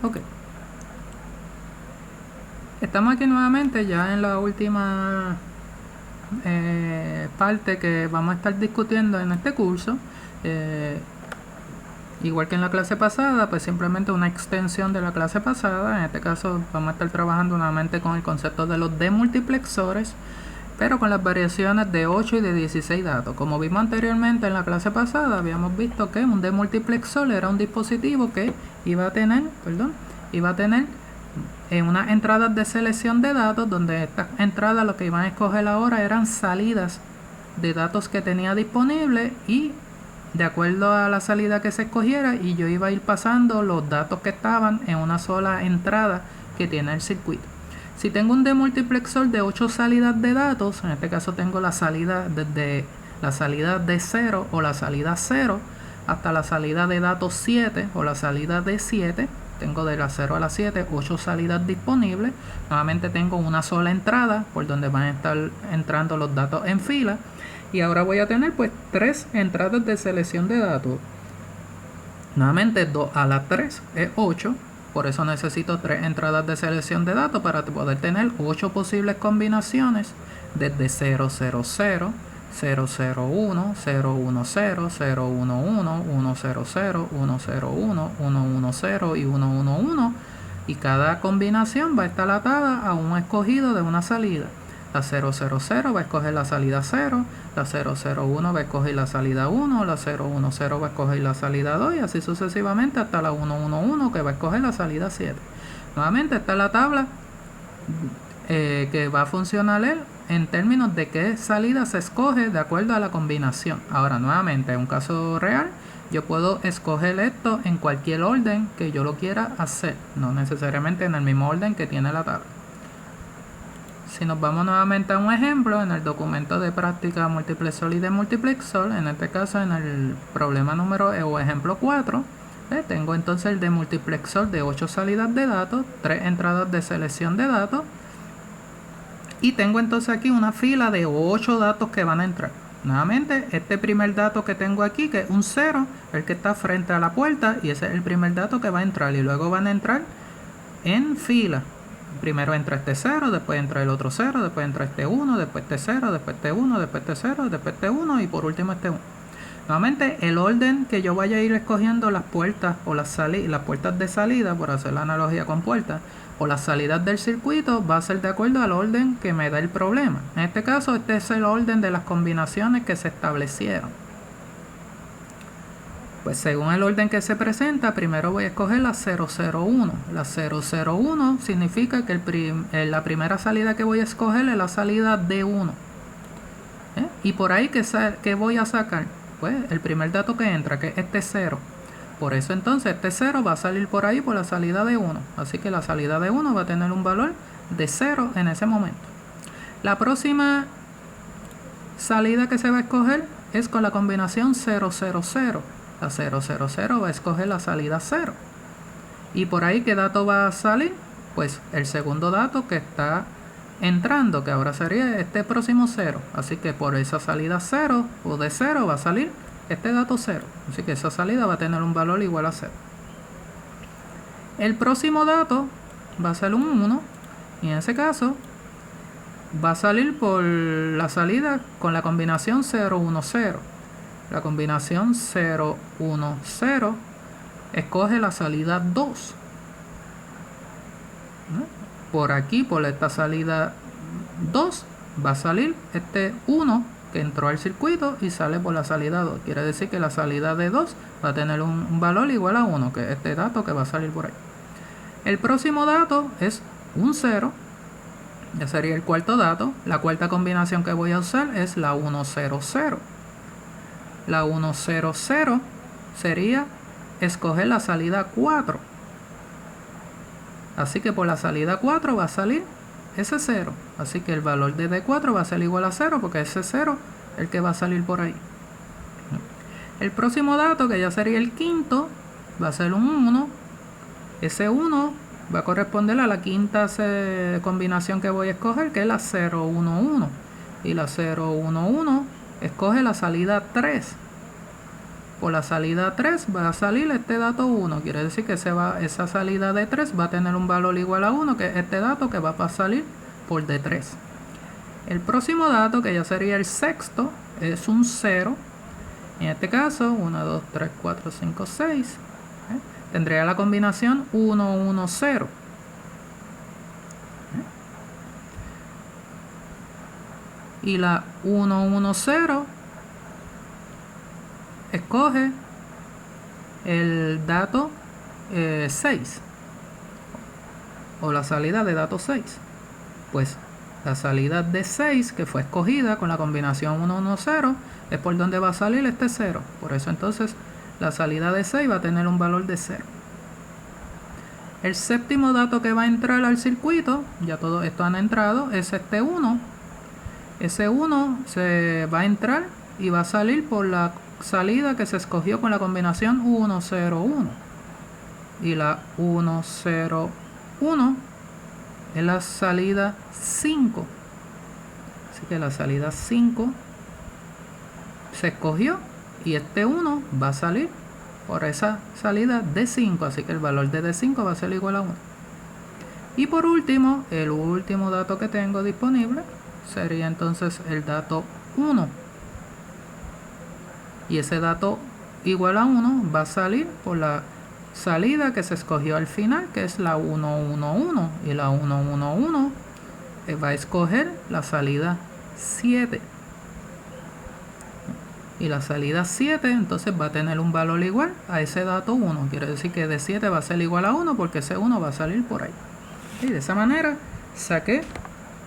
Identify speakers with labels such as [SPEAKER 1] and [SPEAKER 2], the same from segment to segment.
[SPEAKER 1] Ok. Estamos aquí nuevamente ya en la última parte que vamos a estar discutiendo en este curso. Igual que en la clase pasada, pues simplemente una extensión de la clase pasada. En este caso vamos a estar trabajando nuevamente con el concepto de los demultiplexores, pero con las variaciones de 8 y de 16 datos. Como vimos anteriormente en la clase pasada, habíamos visto que un demultiplexor era un dispositivo que iba a tener unas entradas de selección de datos, donde estas entradas lo que iban a escoger ahora eran salidas de datos que tenía disponibles, y de acuerdo a la salida que se escogiera, y yo iba a ir pasando los datos que estaban en una sola entrada que tiene el circuito. Si tengo un demultiplexor de 8 salidas de datos, en este caso tengo la salida desde la salida de 0 o la salida 0 hasta la salida de datos 7 o la salida de 7. Tengo de la 0 a la 7 8 salidas disponibles. Nuevamente tengo una sola entrada por donde van a estar entrando los datos en fila. Y ahora voy a tener pues 3 entradas de selección de datos. Nuevamente 2 a la 3 es 8. Por eso necesito 3 entradas de selección de datos para poder tener 8 posibles combinaciones desde 0, 0, 0, 0, 0, 1, 0, 1, 0, 0, 1, 1, 1, 0, 0, 1, 0, 1, 1, 1, 0 y 1, 1, 1. Y cada combinación va a estar atada a un escogido de una salida. La 000 va a escoger la salida 0, la 001 va a escoger la salida 1, la 010 va a escoger la salida 2 y así sucesivamente hasta la 111 que va a escoger la salida 7. Nuevamente está la tabla que va a funcionar en términos de qué salida se escoge de acuerdo a la combinación. Ahora nuevamente en un caso real yo puedo escoger esto en cualquier orden que yo lo quiera hacer, no necesariamente en el mismo orden que tiene la tabla. Si nos vamos nuevamente a un ejemplo en el documento de práctica multiplexor y demultiplexor, en este caso en el problema número o ejemplo 4, tengo entonces el demultiplexor de 8 salidas de datos, 3 entradas de selección de datos, y tengo entonces aquí una fila de 8 datos que van a entrar. Nuevamente, este primer dato que tengo aquí, que es un 0, el que está frente a la puerta, y ese es el primer dato que va a entrar, y luego van a entrar en fila. Primero entra este 0, después entra el otro 0, después entra este 1, después este 0, después este 1, después este 0, después este 1 y por último este 1. Nuevamente, el orden que yo vaya a ir escogiendo las puertas o las puertas de salida, por hacer la analogía con puertas, o las salidas del circuito, va a ser de acuerdo al orden que me da el problema. En este caso, este es el orden de las combinaciones que se establecieron. Pues según el orden que se presenta, primero voy a escoger la 001. La 001 significa que la primera salida que voy a escoger es la salida D1. Y por ahí, ¿qué voy a sacar? Pues el primer dato que entra, que es este 0. Por eso entonces este 0 va a salir por ahí por la salida de 1. Así que la salida de 1 va a tener un valor de 0 en ese momento. La próxima salida que se va a escoger es con la combinación 000. La 000 va a escoger la salida 0. Y por ahí, ¿qué dato va a salir? Pues el segundo dato que está entrando, que ahora sería este próximo 0. Así que por esa salida 0 o de 0 va a salir este dato 0. Así que esa salida va a tener un valor igual a 0. El próximo dato va a ser un 1. Y en ese caso va a salir por la salida con la combinación 010. La combinación 010 escoge la salida 2. Por aquí, por esta salida 2, va a salir este 1 que entró al circuito y sale por la salida 2. Quiere decir que la salida de 2 va a tener un valor igual a 1, que es este dato que va a salir por ahí. El próximo dato es un 0. Ya sería el cuarto dato. La cuarta combinación que voy a usar es la 100. La 100 sería escoger la salida 4. Así que por la salida 4 va a salir ese 0. Así que el valor de D4 va a ser igual a 0 porque ese 0 es el que va a salir por ahí. El próximo dato, que ya sería el quinto, va a ser un 1. Ese 1 va a corresponder a la quinta combinación que voy a escoger, que es la 011. Y la 011 escoge la salida 3. por la salida 3 va a salir este dato 1. Quiere decir que esa salida de 3 va a tener un valor igual a 1, que es este dato que va a salir por D3. El próximo dato, que ya sería el sexto, es un 0. En este caso, 1, 2, 3, 4, 5, 6. Tendría la combinación 1, 1, 0. Y la 1, 1, 0 escoge el dato 6 o la salida de dato 6. Pues la salida de 6 que fue escogida con la combinación 1, 1, 0 es por donde va a salir este 0. Por eso entonces la salida de 6 va a tener un valor de 0. El séptimo dato que va a entrar al circuito, ya todo esto han entrado, es este 1. Ese 1 se va a entrar y va a salir por la salida que se escogió con la combinación 1, 0, 1. Y la 1, 0, 1 es la salida 5. Así que la salida 5 se escogió y este 1 va a salir por esa salida de 5. Así que el valor de D5 va a ser igual a 1. Y por último, el último dato que tengo disponible sería entonces el dato 1. Y ese dato igual a 1 va a salir por la salida que se escogió al final, que es la 1, 1, 1. Y la 1, 1, 1 va a escoger la salida 7. Y la salida 7 entonces va a tener un valor igual a ese dato 1. Quiere decir que de 7 va a ser igual a 1 porque ese 1 va a salir por ahí. Y de esa manera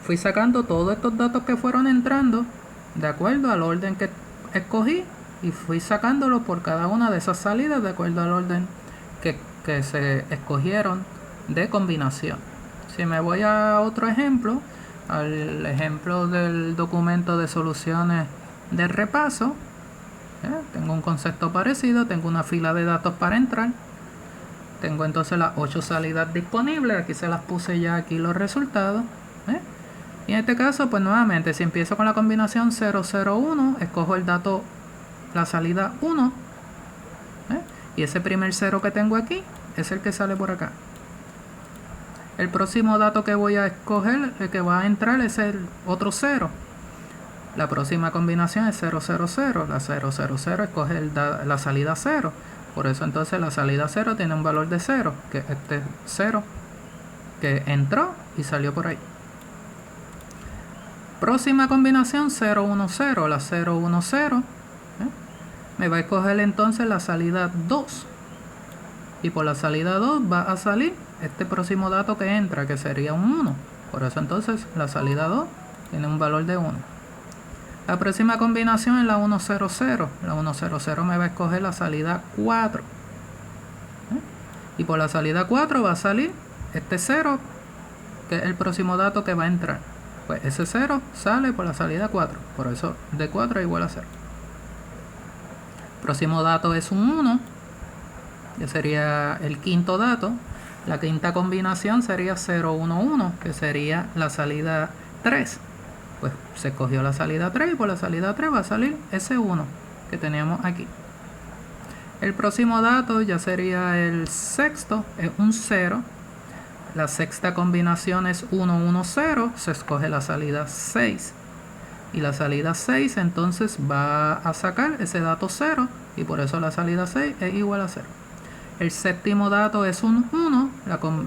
[SPEAKER 1] fui sacando todos estos datos que fueron entrando de acuerdo al orden que escogí y fui sacándolos por cada una de esas salidas de acuerdo al orden que se escogieron de combinación. Si me voy a otro ejemplo, al ejemplo del documento de soluciones de repaso, tengo un concepto parecido, tengo una fila de datos para entrar, tengo entonces las 8 salidas disponibles, aquí se las puse ya aquí los resultados, y en este caso pues nuevamente si empiezo con la combinación 0, 0, 1, escojo el dato, la salida 1, y ese primer 0 que tengo aquí es el que sale por acá. El próximo dato que voy a escoger, el que va a entrar, es el otro 0. La próxima combinación es 0, 0, 0. La 0, 0, 0 escoge la salida 0. Por eso entonces la salida 0 tiene un valor de 0, que es este 0 que entró y salió por ahí. Próxima combinación 0, 1, 0. La 0, 1, 0 me va a escoger entonces la salida 2. Y por la salida 2 va a salir este próximo dato que entra, que sería un 1. Por eso entonces la salida 2 tiene un valor de 1. La próxima combinación es la 1, 0, 0. La 1, 0, 0 me va a escoger la salida 4. Y por la salida 4 va a salir este 0, que es el próximo dato que va a entrar. Pues ese 0 sale por la salida 4. Por eso D4 es igual a 0. Próximo dato es un 1. Que sería el quinto dato. La quinta combinación sería 0, 1, 1, que sería la salida 3. Pues se escogió la salida 3 y por la salida 3 va a salir ese 1 que teníamos aquí. El próximo dato ya sería el sexto, es un 0. La sexta combinación es 1, 1, 0, se escoge la salida 6. Y la salida 6 entonces va a sacar ese dato 0 y por eso la salida 6 es igual a 0. El séptimo dato es un 1,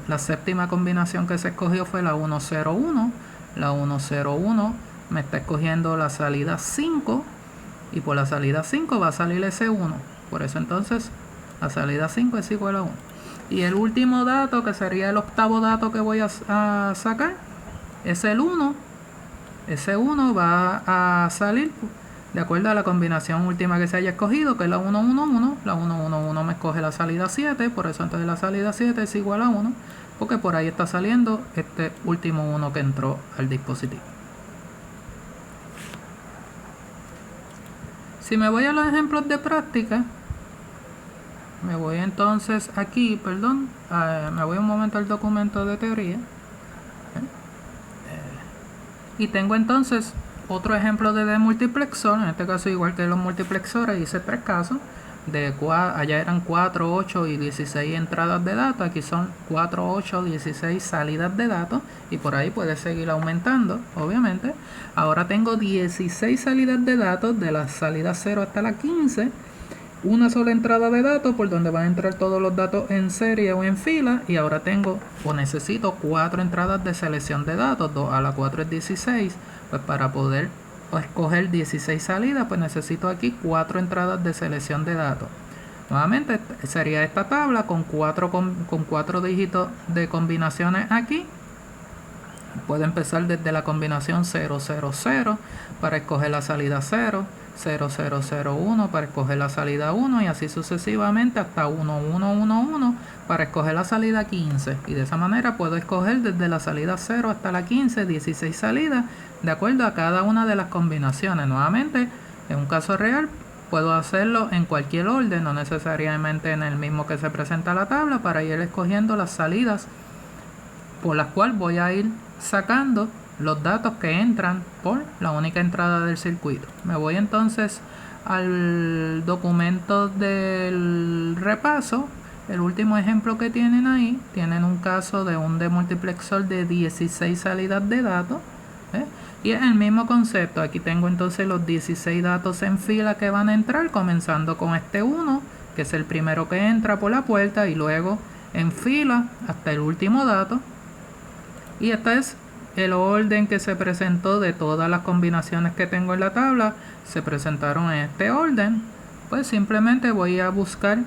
[SPEAKER 1] la séptima combinación que se escogió fue la 1, 0, 1. La 1, 0, 1 me está escogiendo la salida 5 y por la salida 5 va a salir ese 1. Por eso entonces la salida 5 es igual a 1. Y el último dato, que sería el octavo dato que voy a sacar, es el 1. Ese 1 va a salir de acuerdo a la combinación última que se haya escogido, que es la 1, 1, 1. La 1, 1, 1 me escoge la salida 7, por eso entonces la salida 7 es igual a 1, porque por ahí está saliendo este último 1 que entró al dispositivo. Si me voy a los ejemplos de práctica, me voy entonces aquí, me voy un momento al documento de teoría, y tengo entonces otro ejemplo de demultiplexor. En este caso, igual que los multiplexores, hice 3 casos. allá eran 4, 8 y 16 entradas de datos, aquí son 4, 8, 16 salidas de datos, y por ahí puede seguir aumentando, obviamente. Ahora tengo 16 salidas de datos, de la salida 0 hasta la 15, una sola entrada de datos por donde van a entrar todos los datos en serie o en fila, y ahora tengo o necesito 4 entradas de selección de datos, 2 a la 4 es 16, pues para poder escoger 16 salidas, pues necesito aquí 4 entradas de selección de datos. Nuevamente sería esta tabla con 4 dígitos de combinaciones aquí. Puedo empezar desde la combinación 0, 0, 0 para escoger la salida 0, 0, 0, 0, 1 para escoger la salida 1, y así sucesivamente hasta 1, 1, 1, 1 para escoger la salida 15. Y de esa manera puedo escoger desde la salida 0 hasta la 15, 16 salidas de acuerdo a cada una de las combinaciones. Nuevamente, en un caso real, puedo hacerlo en cualquier orden, no necesariamente en el mismo que se presenta la tabla, para ir escogiendo las salidas por las cuales voy a ir sacando los datos que entran por la única entrada del circuito. Me voy entonces al documento del repaso. El último ejemplo que tienen ahí, tienen un caso de un demultiplexor de 16 salidas de datos, y es el mismo concepto. Aquí tengo entonces los 16 datos en fila que van a entrar, comenzando con este 1, que es el primero que entra por la puerta, y luego en fila hasta el último dato. Y este es el orden que se presentó de todas las combinaciones que tengo en la tabla. Se presentaron en este orden. Pues simplemente voy a buscar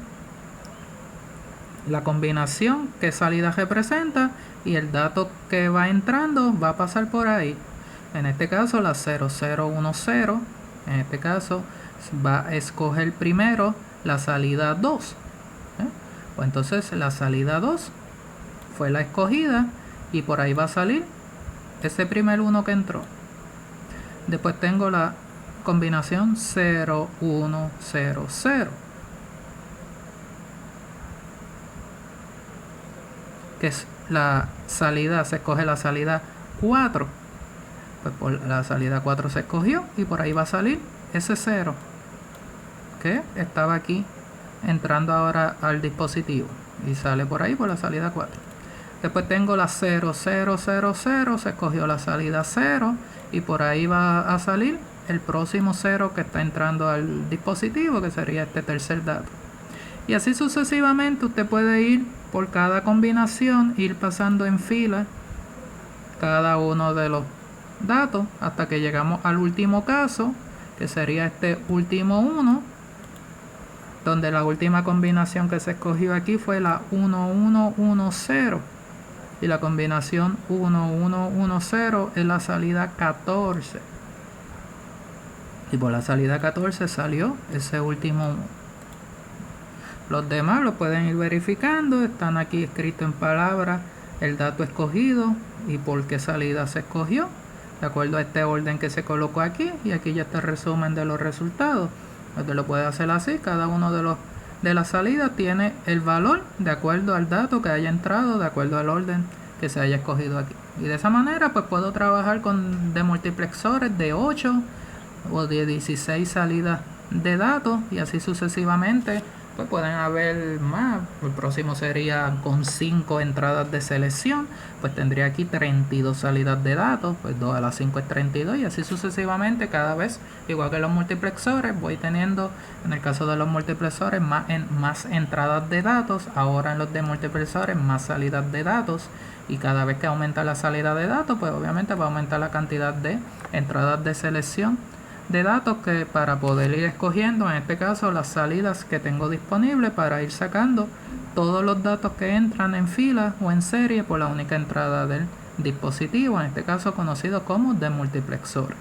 [SPEAKER 1] la combinación que salida representa, y el dato que va entrando va a pasar por ahí. En este caso la 0010, en este caso va a escoger primero la salida 2. Pues entonces la salida 2 fue la escogida, y por ahí va a salir ese primer 1 que entró. Después tengo la combinación 0100, que es la salida, se escoge la salida 4. Pues por la salida 4 se escogió, y por ahí va a salir ese 0 que estaba aquí entrando ahora al dispositivo, y sale por ahí por la salida 4. Después tengo la 0000, se escogió la salida 0, y por ahí va a salir el próximo 0 que está entrando al dispositivo, que sería este tercer dato. Y así sucesivamente usted puede ir por cada combinación, ir pasando en fila cada uno de los datos hasta que llegamos al último caso, que sería este último 1, donde la última combinación que se escogió aquí fue la 1110, y la combinación 1110 es la salida 14, y por la salida 14 salió ese último 1. Los demás lo pueden ir verificando, están aquí escrito en palabras el dato escogido y por qué salida se escogió, de acuerdo a este orden que se colocó aquí, y aquí ya está el resumen de los resultados. Usted lo puede hacer así, cada uno de las salidas tiene el valor de acuerdo al dato que haya entrado, de acuerdo al orden que se haya escogido aquí. Y de esa manera pues puedo trabajar con demultiplexores de 8 o de 16 salidas de datos, y así sucesivamente. Pues pueden haber más. El próximo sería con 5 entradas de selección, pues tendría aquí 32 salidas de datos, pues 2 a la 5 es 32, y así sucesivamente. Cada vez, igual que los multiplexores, voy teniendo, en el caso de los multiplexores, más entradas de datos. Ahora en los demultiplexores más salidas de datos, y cada vez que aumenta la salida de datos, pues obviamente va a aumentar la cantidad de entradas de selección de datos, que para poder ir escogiendo, en este caso, las salidas que tengo disponibles para ir sacando todos los datos que entran en fila o en serie por la única entrada del dispositivo, en este caso conocido como demultiplexor.